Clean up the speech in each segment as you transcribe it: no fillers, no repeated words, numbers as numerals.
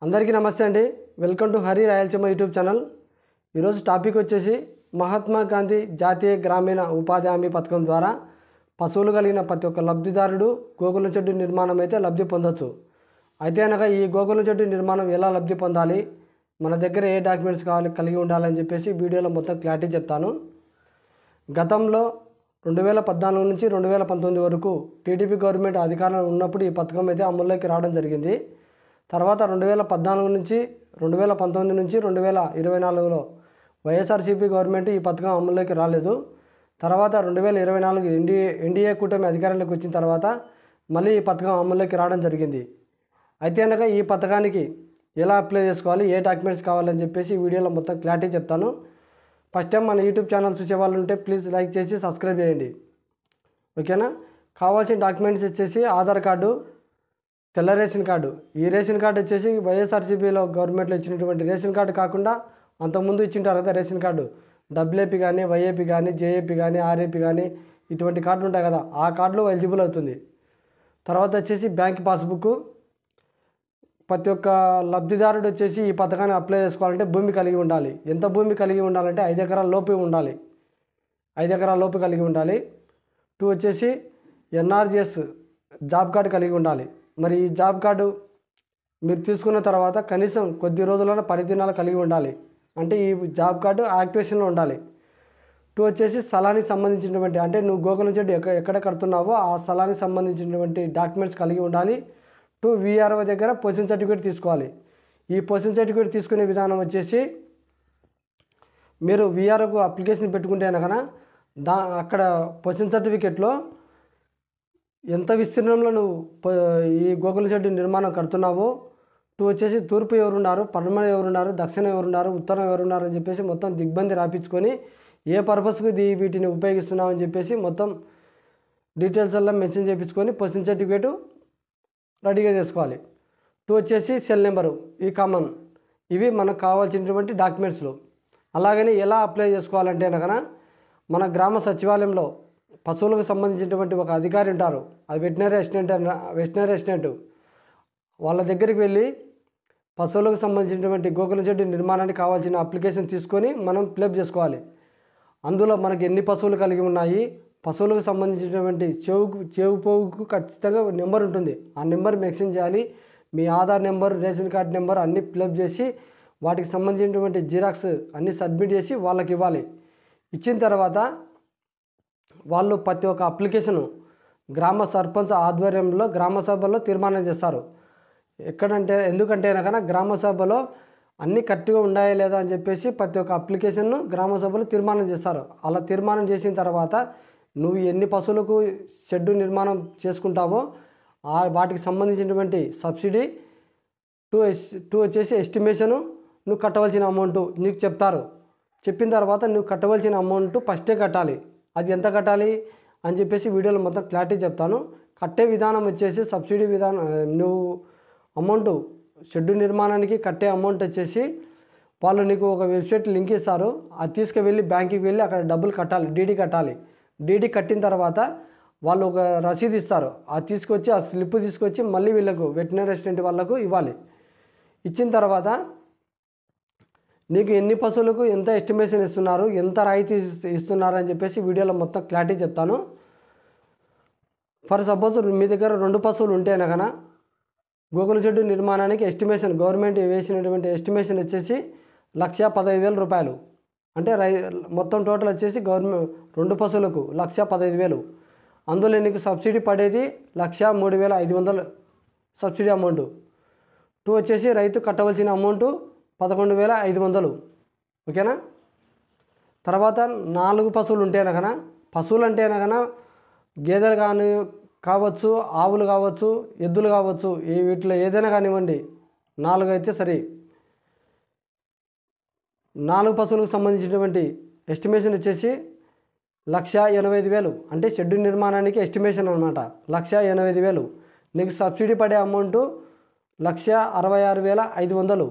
అందరికీ నమస్తే అండి. Welcome to Hari Rayalaseema YouTube channel. ఈరోజు టాపిక్ వచ్చేసి మహాత్మా గాంధీ జాతీయ గ్రామీణ ఉపాధి హామీ పథకం ద్వారా పశువులు కలిగిన ప్రతి ఒక్క లబ్ధిదారుడు గోకుల చెట్టు నిర్మాణం అయితే లబ్ధి పొందొచ్చు. అయితే అనగా ఈ గోకుల చెట్టు నిర్మాణం ఎలా లబ్ధి పొందాలి, మన దగ్గర ఏ డాక్యుమెంట్స్ కలిగి ఉండాలని చెప్పేసి వీడియోలో మొత్తం క్లారిటీ చెప్తాను. గతంలో 2014 నుంచి 2019 వరకు టీడీపీ గవర్నమెంట్ అధికారంలో ఉన్నప్పుడు ఈ పథకం అయితే అమల్లోకి రావడం జరిగింది. తర్వాత 2014 నుంచి 2019 నుంచి 2024లో వైఎస్ఆర్సీపీ గవర్నమెంట్ ఈ పథకం అమల్లోకి రాలేదు. తర్వాత 2024 ఎన్డీఏ కూటమి అధికారంలోకి వచ్చిన తర్వాత మళ్ళీ ఈ పథకం అమల్లోకి రావడం జరిగింది. అయితే కనుక ఈ పథకానికి ఎలా అప్లై చేసుకోవాలి, ఏ డాక్యుమెంట్స్ కావాలని చెప్పేసి ఈ వీడియోలో మొత్తం క్లారిటీ చెప్తాను. ఫస్ట్ టైం మన యూట్యూబ్ ఛానల్ చూసే వాళ్ళు ఉంటే ప్లీజ్ లైక్ చేసి సబ్స్క్రైబ్ చేయండి, ఓకేనా. కావాల్సిన డాక్యుమెంట్స్ వచ్చేసి ఆధార్ కార్డు, తెల్ల రేషన్ కార్డు. ఈ రేషన్ కార్డు వచ్చేసి వైఎస్ఆర్సీపీలో గవర్నమెంట్లో ఇచ్చినటువంటి రేషన్ కార్డు కాకుండా అంతకుముందు ఇచ్చింటారు కదా రేషన్ కార్డు, డబ్ల్యూఏపీ కానీ, వైఏపీ కానీ, జేఏపీ కానీ, ఆర్ఏపీ కానీ, ఇటువంటి కార్డులు ఉంటాయి కదా, ఆ కార్డులో ఎలిజిబుల్ అవుతుంది. తర్వాత వచ్చేసి బ్యాంక్ పాస్బుక్. ప్రతి ఒక్క లబ్ధిదారుడు వచ్చేసి ఈ పథకాన్ని అప్లై చేసుకోవాలంటే భూమి కలిగి ఉండాలి. ఎంత భూమి కలిగి ఉండాలంటే 5 ఎకరాల లోపు ఉండాలి. 5 ఎకరాల లోపు కలిగి ఉండాలి. 2 వచ్చేసి ఎన్ఆర్జీఎస్ జాబ్ కార్డు కలిగి ఉండాలి. మరి ఈ జాబ్ కార్డు మీరు తీసుకున్న తర్వాత కనీసం కొద్ది రోజుల్లోనే 10 దినాలు కలిగి ఉండాలి. అంటే ఈ జాబ్ కార్డు యాక్టివేషన్లో ఉండాలి. 2 వచ్చేసి స్థలానికి సంబంధించినటువంటి, అంటే నువ్వు గోకుల చెట్టు ఎక్కడ కడుతున్నావో ఆ స్థలానికి సంబంధించినటువంటి డాక్యుమెంట్స్ కలిగి ఉండాలి. 2 వీఆర్ఓ దగ్గర పొజిషన్ సర్టిఫికేట్ తీసుకోవాలి. ఈ పొజిషన్ సర్టిఫికేట్ తీసుకునే విధానం వచ్చేసి మీరు వీఆర్ఓకు అప్లికేషన్ పెట్టుకుంటే కనుక అక్కడ పొజిషన్ సర్టిఫికేట్లో ఎంత విస్తీర్ణంలో నువ్వు ఈ గోకుల చెట్టు నిర్మాణం కడుతున్నావో, 2 వచ్చేసి తూర్పు ఎవరున్నారు, పడమర ఎవరున్నారు, దక్షిణం ఎవరున్నారు, ఉత్తరం ఎవరున్నారు అని చెప్పేసి మొత్తం దిగ్బంది రాపించుకొని ఏ పర్పస్కు వీటిని ఉపయోగిస్తున్నావు అని చెప్పేసి మొత్తం డీటెయిల్స్ అలా మెన్షన్ చేయించుకొని పొజిషన్ సర్టిఫికేటు రెడీగా చేసుకోవాలి. 2 వచ్చేసి సెల్ నెంబరు, ఈ కామన్. ఇవి మనకు కావాల్సినటువంటి డాక్యుమెంట్స్లు. అలాగని ఎలా అప్లై చేసుకోవాలంటే కనుక మన గ్రామ సచివాలయంలో పశువులకు సంబంధించినటువంటి ఒక అధికారి ఉంటారు, అది వెటనరీ అసిస్టెంట్. వాళ్ళ దగ్గరికి వెళ్ళి పశువులకు సంబంధించినటువంటి గోకుల చెట్టు నిర్మాణానికి కావాల్సిన అప్లికేషన్ తీసుకొని మనం ఫిలప్ చేసుకోవాలి. అందులో మనకి ఎన్ని పశువులు కలిగి ఉన్నాయి, పశువులకు సంబంధించినటువంటి చెవు పోగుకు ఖచ్చితంగా నెంబర్ ఉంటుంది, ఆ నెంబర్ మెన్షన్ చేయాలి. మీ Aadhaar number, ration card number అన్నీ ఫిలప్ చేసి వాటికి సంబంధించినటువంటి జిరాక్స్ అన్నీ సబ్మిట్ చేసి వాళ్ళకి ఇవ్వాలి. ఇచ్చిన తర్వాత వాళ్ళు ప్రతి ఒక్క అప్లికేషను గ్రామ సర్పంచ్ ఆధ్వర్యంలో గ్రామ సభలో తీర్మానం చేస్తారు. ఎందుకంటే కనుక గ్రామ సభలో అన్నీ కరెక్ట్గా ఉన్నాయా లేదా అని చెప్పేసి ప్రతి ఒక్క అప్లికేషన్ను గ్రామ సభలో తీర్మానం చేస్తారు. అలా తీర్మానం చేసిన తర్వాత నువ్వు ఎన్ని పశువులకు షెడ్డు నిర్మాణం చేసుకుంటావో వాటికి సంబంధించినటువంటి సబ్సిడీ, 2 వచ్చేసి ఎస్టిమేషను, నువ్వు కట్టవలసిన అమౌంట్ నీకు చెప్తారు. చెప్పిన తర్వాత నువ్వు కట్టవలసిన అమౌంట్ ఫస్టే కట్టాలి. అది ఎంత కట్టాలి అని చెప్పేసి వీడియోలో మొత్తం క్లారిటీ చెప్తాను. కట్టే విధానం వచ్చేసి సబ్సిడీ విధానం, నువ్వు అమౌంట్ షెడ్డు నిర్మాణానికి కట్టే అమౌంట్ వచ్చేసి వాళ్ళు నీకు ఒక వెబ్సైట్ లింక్ ఇస్తారు. అది తీసుకువెళ్ళి బ్యాంకుకి వెళ్ళి అక్కడ డబ్బులు కట్టాలి, డీడీ కట్టాలి. డీడీ కట్టిన తర్వాత వాళ్ళు ఒక రసీదు ఇస్తారు, అది తీసుకొచ్చి ఆ స్లిప్ తీసుకొచ్చి మళ్ళీ వీళ్ళకు వెటనరీ అసిస్టెంట్ వాళ్ళకు ఇవ్వాలి. ఇచ్చిన తర్వాత నీకు ఎన్ని పశువులకు ఎంత ఎస్టిమేషన్ ఇస్తున్నారు, ఎంత రాయితీ ఇస్తున్నారు అని చెప్పేసి వీడియోలో మొత్తం క్లారిటీ చెప్తాను. ఫర్ సపోజ్ మీ దగ్గర 2 పశువులు ఉంటే కనుక గోకుల చెట్టు నిర్మాణానికి ఎస్టిమేషన్ గవర్నమెంట్ వేసినటువంటి ఎస్టిమేషన్ వచ్చేసి 1,15,000 రూపాయలు. అంటే మొత్తం టోటల్ వచ్చేసి గవర్నమెంట్ 2 పశువులకు 1,15,000. అందులో నీకు సబ్సిడీ పడేది 1,03,500 సబ్సిడీ అమౌంట్. 2 వచ్చేసి రైతు కట్టవలసిన అమౌంట్ 11,500, ఓకేనా. తర్వాత 4 పశువులు ఉంటే కనుక, పశువులు అంటే కనుక గేదెలు కానీ కావచ్చు, ఆవులు కావచ్చు, ఎద్దులు కావచ్చు, వీటిలో ఏదైనా కానివ్వండి, 4 అయితే సరే. 4 పశువులకు సంబంధించినటువంటి ఎస్టిమేషన్ వచ్చేసి 1,85,000. అంటే షెడ్డు నిర్మాణానికి ఎస్టిమేషన్ అనమాట 1,85,000. నీకు సబ్సిడీ పడే అమౌంట్ 1,66,500.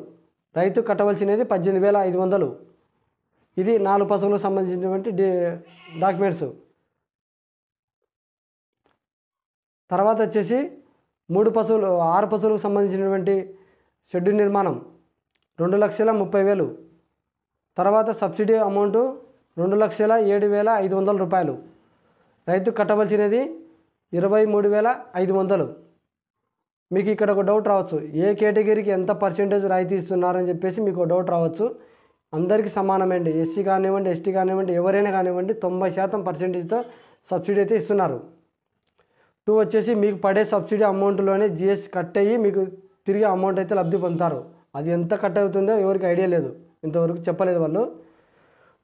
రైతు కట్టవలసినది 18,500. ఇది 4 పశువులకు సంబంధించినటువంటి డాక్యుమెంట్స్. తర్వాత వచ్చేసి 6 పశువులకు సంబంధించినటువంటి షెడ్యూల్ నిర్మాణం 2,30,000. తర్వాత సబ్సిడీ అమౌంటు 2,07,500 రూపాయలు. రైతు కట్టవలసినది 23,500. మీకు ఇక్కడ ఒక డౌట్ రావచ్చు, ఏ కేటగిరీకి ఎంత పర్సెంటేజ్ రాయితీ ఇస్తున్నారని చెప్పేసి మీకు డౌట్ రావచ్చు. అందరికీ సమానమండి. ఎస్సీ కానివ్వండి, ఎస్టీ కానివ్వండి, ఎవరైనా కానివ్వండి 90% పర్సెంటేజ్తో సబ్సిడీ అయితే ఇస్తున్నారు. 2 వచ్చేసి మీకు పడే సబ్సిడీ అమౌంట్లోనే జిఎస్టీ కట్ అయ్యి మీకు తిరిగి అమౌంట్ అయితే లబ్ధి పొందుతారు. అది ఎంత కట్ అవుతుందో ఎవరికి ఐడియా లేదు, ఇంతవరకు చెప్పలేదు వాళ్ళు.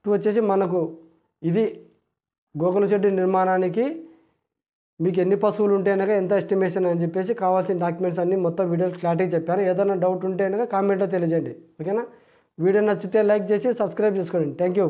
2 వచ్చేసి మనకు ఇది గోకుల షెడ్ నిర్మాణానికి మీకు ఎన్ని పశువులు ఉంటే కనుక ఎంత ఎస్టిమేషన్ అని చెప్పేసి కావాల్సిన డాక్యుమెంట్స్ అన్నీ మొత్తం వీడియోలో క్లారిటీ చెప్పాను. ఏదైనా డౌట్ ఉంటే కనుక కామెంట్లో తెలియజేయండి. ఓకేనా? వీడియో నచ్చితే లైక్ చేసి సబ్స్క్రైబ్ చేసుకోండి. Thank you.